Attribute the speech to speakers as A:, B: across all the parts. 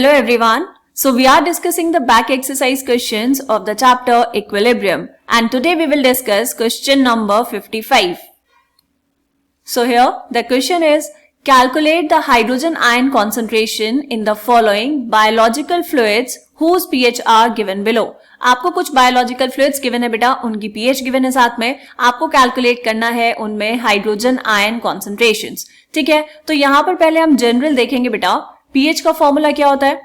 A: Hello everyone. So we are discussing the back exercise questions of the chapter Equilibrium, and today we will discuss question number 55. So here the question is, calculate the hydrogen ion concentration in the following biological fluids whose pH are given below. आपको कुछ biological fluids given है बेटा, उनकी pH given है, साथ में आपको calculate करना है उनमें हाइड्रोजन आयन कॉन्सेंट्रेशंस. ठीक है, तो यहाँ पर पहले हम जनरल देखेंगे बेटा. पीएच का फॉर्मूला क्या होता है?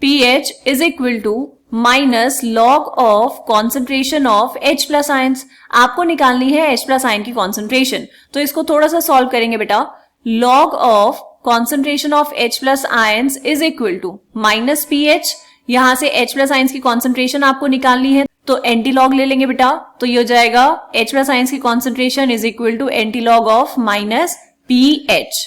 A: pH is equal to minus log of concentration of H plus ions. आपको निकालनी है H प्लस आयन की कॉन्सेंट्रेशन, तो इसको थोड़ा सा सॉल्व करेंगे बेटा. Log of concentration of H plus ions is equal to minus pH. यहां से H प्लस आयंस की कॉन्सेंट्रेशन आपको निकालनी है, तो एंटी लॉग ले लेंगे बेटा. तो ये हो जाएगा H प्लस आयंस की concentration is equal to antilog of minus pH.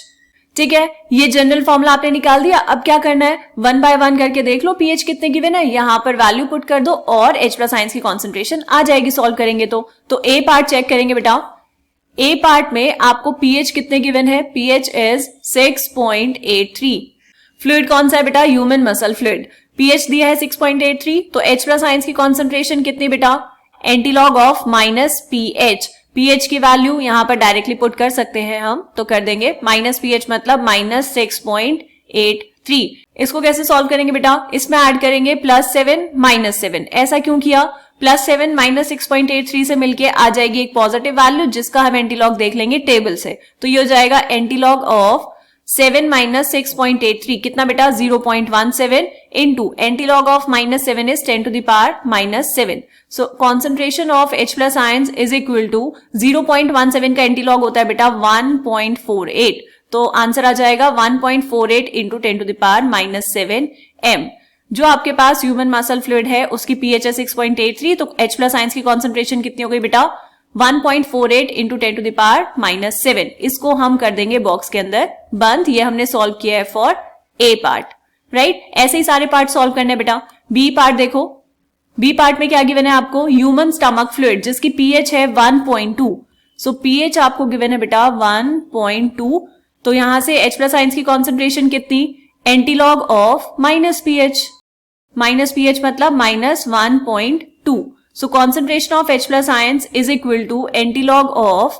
A: ठीक है, ये जनरल फॉर्मूला आपने निकाल दिया. अब क्या करना है, वन बाय वन करके देख लो पीएच कितने गिवन है, यहां पर वैल्यू पुट कर दो और H प्लस आयंस की कॉन्सेंट्रेशन आ जाएगी सॉल्व करेंगे तो ए पार्ट चेक करेंगे बेटा. ए पार्ट में आपको पीएच कितने गिवन है? PH is 6.83. फ्लूइड कौन सा है बेटा? Human muscle fluid. पीएच दिया है 6.83, तो H प्लस आयंस की कॉन्सेंट्रेशन कितनी बेटा? Antilog of minus pH. PH की वैल्यू यहां पर डायरेक्टली पुट कर सकते हैं हम, तो कर देंगे माइनस पीएच मतलब माइनस 6.83. इसको कैसे सॉल्व करेंगे बेटा? इसमें ऐड करेंगे +7 -7. ऐसा क्यों किया? +7 माइनस 6.83 से मिलके आ जाएगी एक पॉजिटिव वैल्यू, जिसका हम एंटीलॉग देख लेंगे टेबल से. तो ये हो जाएगा एंटीलॉग ऑफ 7 माइनस 6.83 कितना बेटा? 0.17 into antilog of -7 is 10 to the power -7. So concentration of H plus ions is equal to 0.17 का एंटीलॉग होता है बेटा 1.48. तो आंसर आ जाएगा 1.48 into 10 to the power -7 m. जो आपके पास ह्यूमन मसल फ्लूइड है उसकी पीएच है 6.83, तो H प्लस आयंस की कॉन्सेंट्रेशन कितनी हो गई बेटा? 1.48 इंटू 10 टू द पावर -7. इसको हम कर देंगे बॉक्स के अंदर बंद. ये हमने सॉल्व किया है फॉर ए पार्ट, राइट. ऐसे ही सारे पार्ट सॉल्व करने बेटा. बी पार्ट देखो. बी पार्ट में क्या गिवन है आपको? ह्यूमन स्टमक फ्लूइड जिसकी पीएच है 1.2. सो पीएच आपको गिवन है बेटा 1.2. तो यहां से H प्लस आयंस की कॉन्सेंट्रेशन कितनी? Antilog of minus pH. Minus pH मतलब minus 1.2. So concentration of H plus ions is equal to antilog of,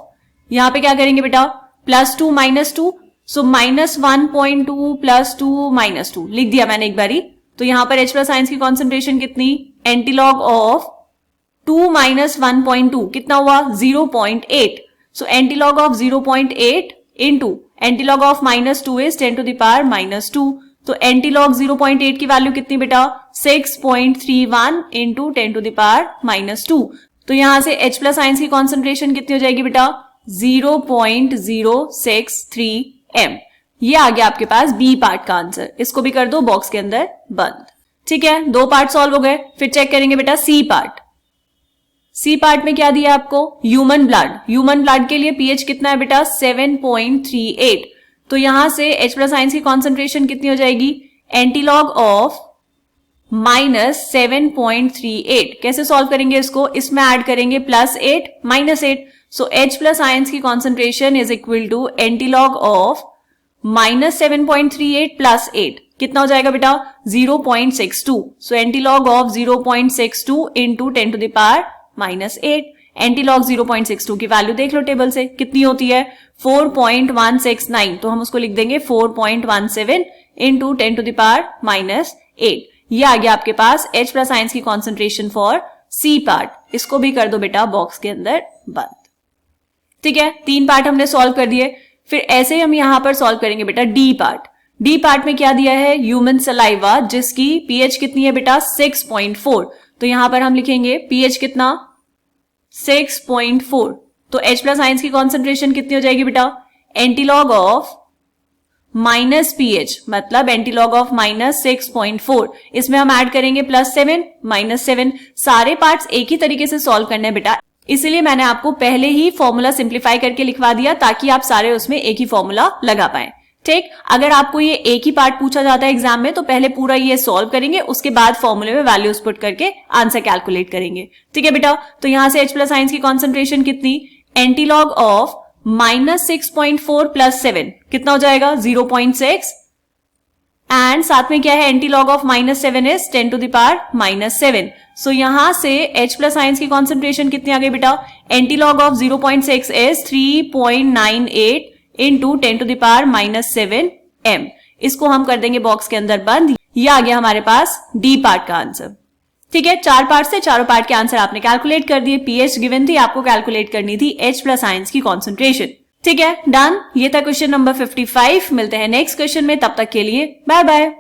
A: यहां पे क्या करेंगे बेटा? +2 -2. सो -1.2 +2 -2 लिख दिया मैंने एक बारी. तो यहां पर H प्लस आयंस की कॉन्सेंट्रेशन कितनी? एंटीलॉग ऑफ 2 माइनस 1.2 कितना हुआ? 0.8. So antilog of 0.8 into antilog of -2 is 10 to the power -2. तो एंटीलॉग 0.8 की वैल्यू कितनी बेटा? 6.31 इंटू 10 टू द पावर -2. तो यहां से H प्लस आयंस की कॉन्सेंट्रेशन कितनी हो जाएगी बेटा? 0.063 m. ये आ गया आपके पास बी पार्ट का आंसर. इसको भी कर दो बॉक्स के अंदर बंद. ठीक है, दो पार्ट सॉल्व हो गए. फिर चेक करेंगे बेटा सी पार्ट. सी पार्ट में क्या दिया आपको? Human blood. ह्यूमन ब्लड के लिए पीएच कितना है बेटा? 7.38. तो यहां से H प्लस आयंस की कॉन्सेंट्रेशन कितनी हो जाएगी? Antilog of minus 7.38. कैसे सॉल्व करेंगे इसको? इसमें ऐड करेंगे +8 -8. सो H प्लस आयंस की concentration is equal to antilog of -7.38 +8 कितना हो जाएगा बेटा? 0.62. So antilog of 0.62 into 10 to the power -8. Antilog 0.62 की वैल्यू देख लो टेबल से कितनी होती है? 4.169. तो हम उसको लिख देंगे 4.17 इंटू 10 टू द पावर -8. ये आ गया आपके पास H प्लस आयंस की कॉन्सेंट्रेशन फॉर सी पार्ट. इसको भी कर दो बेटा बॉक्स के अंदर बंद. ठीक है, 3 पार्ट हमने सॉल्व कर दिए. फिर ऐसे ही हम यहां पर सॉल्व करेंगे बेटा डी पार्ट. डी पार्ट में क्या दिया है? ह्यूमन सलाइवा जिसकी पीएच कितनी है बेटा? 6.4. तो यहां पर हम लिखेंगे पीएच कितना? 6.4. तो H प्लस आयंस की कॉन्सेंट्रेशन कितनी हो जाएगी बेटा? एंटीलॉग ऑफ माइनस पीएच मतलब एंटीलॉग ऑफ -6.4. इसमें हम ऐड करेंगे +7 -7. सारे पार्ट्स एक ही तरीके से सॉल्व करने हैं बेटा, इसलिए मैंने आपको पहले ही फॉर्मूला सिंप्लीफाई करके लिखवा दिया ताकि आप सारे उसमें एक ही फॉर्मूला लगा पाए. ठीक, अगर आपको ये एक ही पार्ट पूछा जाता है एग्जाम में तो पहले पूरा ये सॉल्व करेंगे, उसके बाद फॉर्मूले में वैल्यूज पुट करके आंसर कैलकुलेट करेंगे. ठीक है बेटा, तो यहां से H प्लस आयंस की कॉन्सेंट्रेशन कितनी? एंटीलॉग ऑफ -6.4 +7 कितना हो जाएगा? 0.6 एंड साथ में क्या है, anti log of -7 is 10 to the power -7. सो यहां से H प्लस आयंस की कॉन्सेंट्रेशन कितनी आ गई बेटा, anti log of 0.6 is 3.98 into 10 to the power -7 m. इसको हम कर देंगे बॉक्स के अंदर बंद. ये आ गया हमारे पास डी पार्ट का आंसर. ठीक है, 4 पार्ट से चारों पार्ट के आंसर आपने कैलकुलेट कर दिए. पीएच गिवन थी, आपको कैलकुलेट करनी थी H प्लस आयंस की कॉन्सेंट्रेशन. ठीक है, डन. ये था क्वेश्चन नंबर 55. मिलते हैं नेक्स्ट क्वेश्चन में, तब तक के लिए बाय बाय.